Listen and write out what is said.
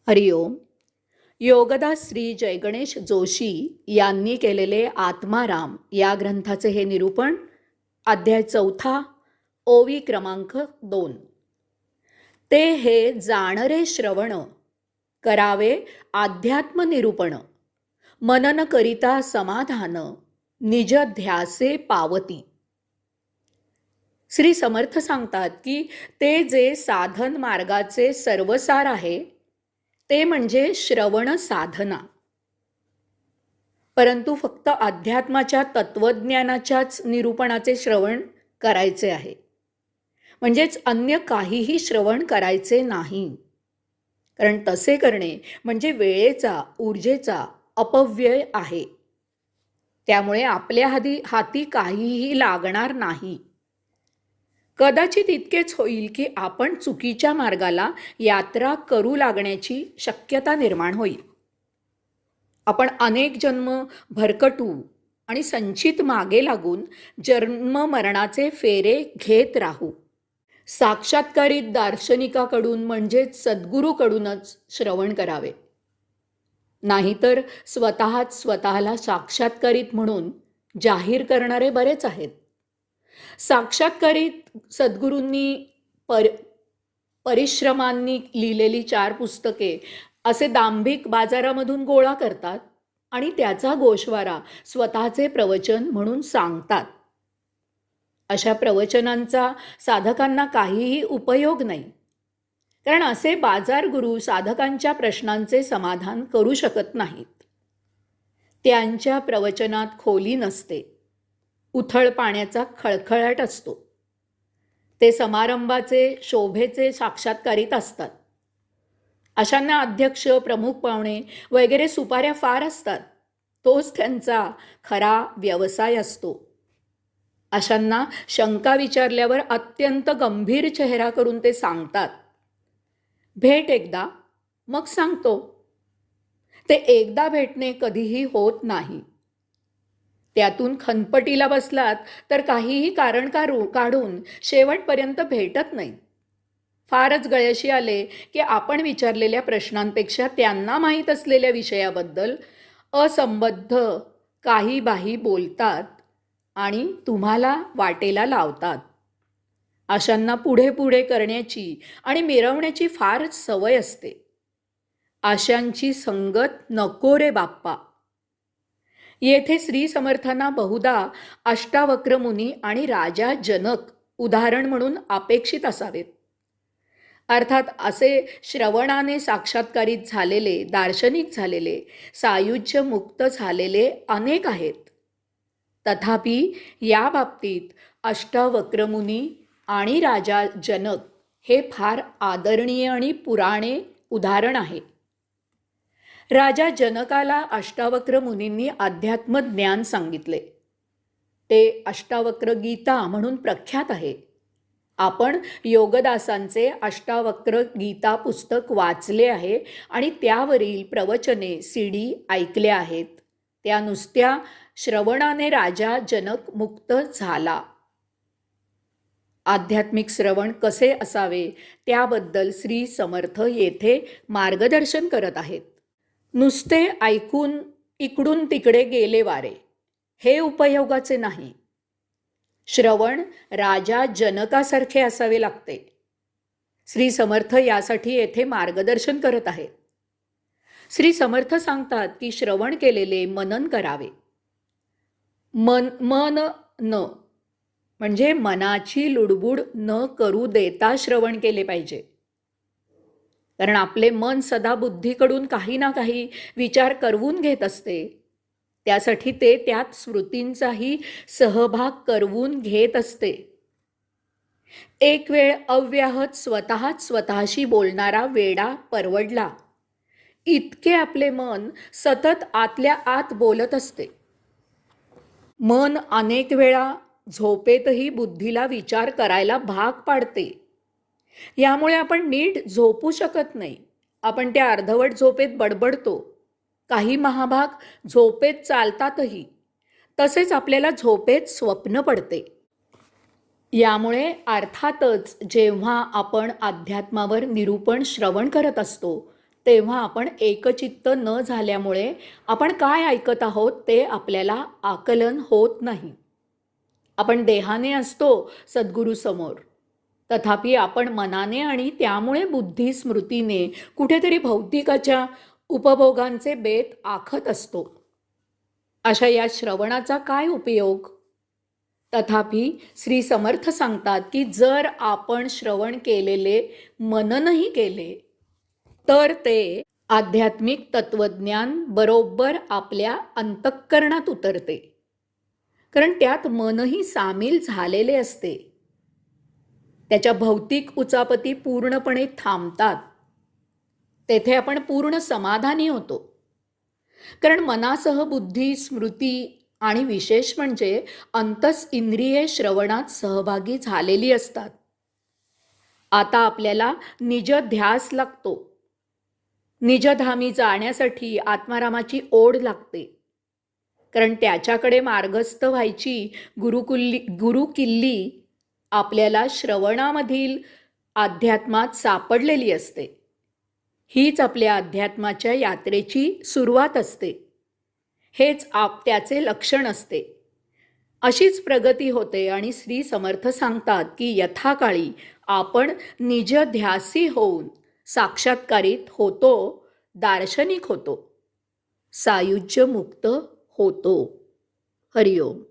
हरिओम. योगदास श्री जयगणेश जोशी यांनी केलेले आत्माराम या ग्रंथाचे हे निरूपण, अध्याय 4, ओवी क्रमांक 2. ते हे जाणरे श्रवण, करावे आध्यात्म निरूपण, मनन करिता समाधान, निज ध्यासे पावती. श्री समर्थ सांगतात की ते जे साधन मार्गाचे सर्वसार आहे ते म्हणजे श्रवण साधना. परंतु फक्त अध्यात्माच्या तत्वज्ञानाच्याच निरूपणाचे श्रवण करायचे आहे, म्हणजेच अन्य काहीही श्रवण करायचे नाही. कारण तसे करणे म्हणजे वेळेचा, ऊर्जेचा अपव्यय आहे. त्यामुळे आपल्या हाती काहीही लागणार नाही. कदाचित इतकेच होईल की आपण चुकीच्या मार्गाला यात्रा करू लागण्याची शक्यता निर्माण होईल. आपण अनेक जन्म भरकटू आणि संचित मागे लागून जन्म मरणाचे फेरे घेत राहू. साक्षात्कारित दार्शनिकाकडून म्हणजेच सद्गुरूकडूनच श्रवण करावे, नाहीतर स्वतःला साक्षात्कारित म्हणून जाहीर करणारे बरेच आहेत. साक्षात्कारित सद्गुरूंनी परिश्रमांनी लिहिलेली 4 पुस्तके असे दांभिक बाजारामधून गोळा करतात आणि त्याचा गोषवारा स्वतःचे प्रवचन म्हणून सांगतात. अशा प्रवचनांचा साधकांना काहीही उपयोग नाही. कारण असे बाजार गुरु साधकांच्या प्रश्नांचे समाधान करू शकत नाहीत. त्यांच्या प्रवचनात खोली नसते, उथळ पाण्याचा खळखळाट असतो. ते समारंभाचे शोभेचे साक्षात्कारित असतात. अशांना अध्यक्ष, प्रमुख पाहुणे वगैरे सुपाऱ्या फार असतात. तोच त्यांचा खरा व्यवसाय असतो. अशांना शंका विचारल्यावर अत्यंत गंभीर चेहरा करून ते सांगतात, भेट एकदा मग सांगतो. ते एकदा भेटणे कधीही होत नाही. त्यातून खनपटीला बसलात तर काहीही कारण काढून शेवटपर्यंत भेटत नाही. फारच गळ्याशी आले की आपण विचारलेल्या प्रश्नांपेक्षा त्यांना माहीत असलेल्या विषयाबद्दल असंबद्ध काही बाही बोलतात आणि तुम्हाला वाटेला लावतात. अशांना पुढे पुढे करण्याची आणि मिरवण्याची फारच सवय असते. अशांची संगत नको रे बाप्पा. येथे श्री समर्थांना बहुधा अष्टावक्र मुनी आणि राजा जनक उदाहरण म्हणून अपेक्षित असावेत. अर्थात असे श्रवणाने साक्षात्कारित झालेले, दार्शनिक झालेले, सायुज्य मुक्त झालेले अनेक आहेत. तथापि या बाबतीत अष्टावक्र मुनी आणि राजा जनक हे फार आदरणीय आणि पुराणे उदाहरण आहे. राजा जनकाला अष्टावक्र मुनींनी अध्यात्म ज्ञान सांगितले. ते अष्टावक्र गीता म्हणून प्रख्यात आहे. आपण योगदासांचे अष्टावक्र गीता पुस्तक वाचले आहे आणि त्यावरील प्रवचने CD ऐकल्या आहेत. त्या नुसत्या श्रवणाने राजा जनक मुक्त झाला. आध्यात्मिक श्रवण कसे असावे त्याबद्दल श्री समर्थ येथे मार्गदर्शन करत आहेत. नुसते ऐकून इकडून तिकडे गेले वारे हे उपयोगाचे नाही. श्रवण राजा जनकासारखे असावे लागते. श्री समर्थ यासाठी येथे मार्गदर्शन करत आहेत. श्री समर्थ सांगतात की श्रवण केलेले मनन करावे. मन न म्हणजे मनाची लुडबुड न करू देता श्रवण केले पाहिजे. कारण आपले मन सदा बुद्धीकडून काही ना काही विचार करवून घेत असते. त्यासाठी ते त्यात स्मृतींचाही सहभाग करवून घेत असते. एक वेळ अव्याहत स्वतःशी बोलणारा वेडा परवडला. इतके आपले मन सतत आतल्या आत बोलत असते. मन अनेक वेळा झोपेतही बुद्धीला विचार करायला भाग पाडते. यामुळे आपण नीट झोपू शकत नाही. आपण त्या अर्धवट झोपेत बडबडतो. काही महाभाग झोपेत चालतातही. तसेच आपल्याला झोपेत स्वप्न पडते. यामुळे अर्थातच जेव्हा आपण अध्यात्मावर निरूपण श्रवण करत असतो तेव्हा आपण एकचित्त न झाल्यामुळे आपण काय ऐकत आहोत ते आपल्याला आकलन होत नाही. आपण देहाने असतो सद्गुरूसमोर, तथापि आपण मनाने आणि त्यामुळे बुद्धी स्मृतीने कुठेतरी भौतिकाच्या उपभोगांचे बेत आखत असतो. अशा या श्रवणाचा काय उपयोग? तथापि श्री समर्थ सांगतात की जर आपण श्रवण केलेले मननही केले तर ते आध्यात्मिक तत्वज्ञान बरोबर आपल्या अंतःकरणात उतरते. कारण त्यात मनही सामील झालेले असते. त्याच्या भौतिक उचापती पूर्णपणे थांबतात. तेथे आपण पूर्ण समाधानी होतो. कारण मनासह बुद्धी, स्मृती आणि विशेष म्हणजे अंतस इंद्रिये श्रवणात सहभागी झालेली असतात. आता आपल्याला निज ध्यास लागतो. निजधामी जाण्यासाठी आत्मारामाची ओढ लागते. कारण त्याच्याकडे मार्गस्थ व्हायची गुरुकिल्ली आपल्याला श्रवणामधील अध्यात्मात सापडलेली असते. हीच आपल्या अध्यात्माच्या यात्रेची सुरुवात असते. हेच त्याचे लक्षण असते. अशीच प्रगती होते आणि श्री समर्थ सांगतात की यथाकाळी आपण निजध्यासी होऊन साक्षात्कारित होतो, दार्शनिक होतो, सायुज्य मुक्त होतो. हरिओम.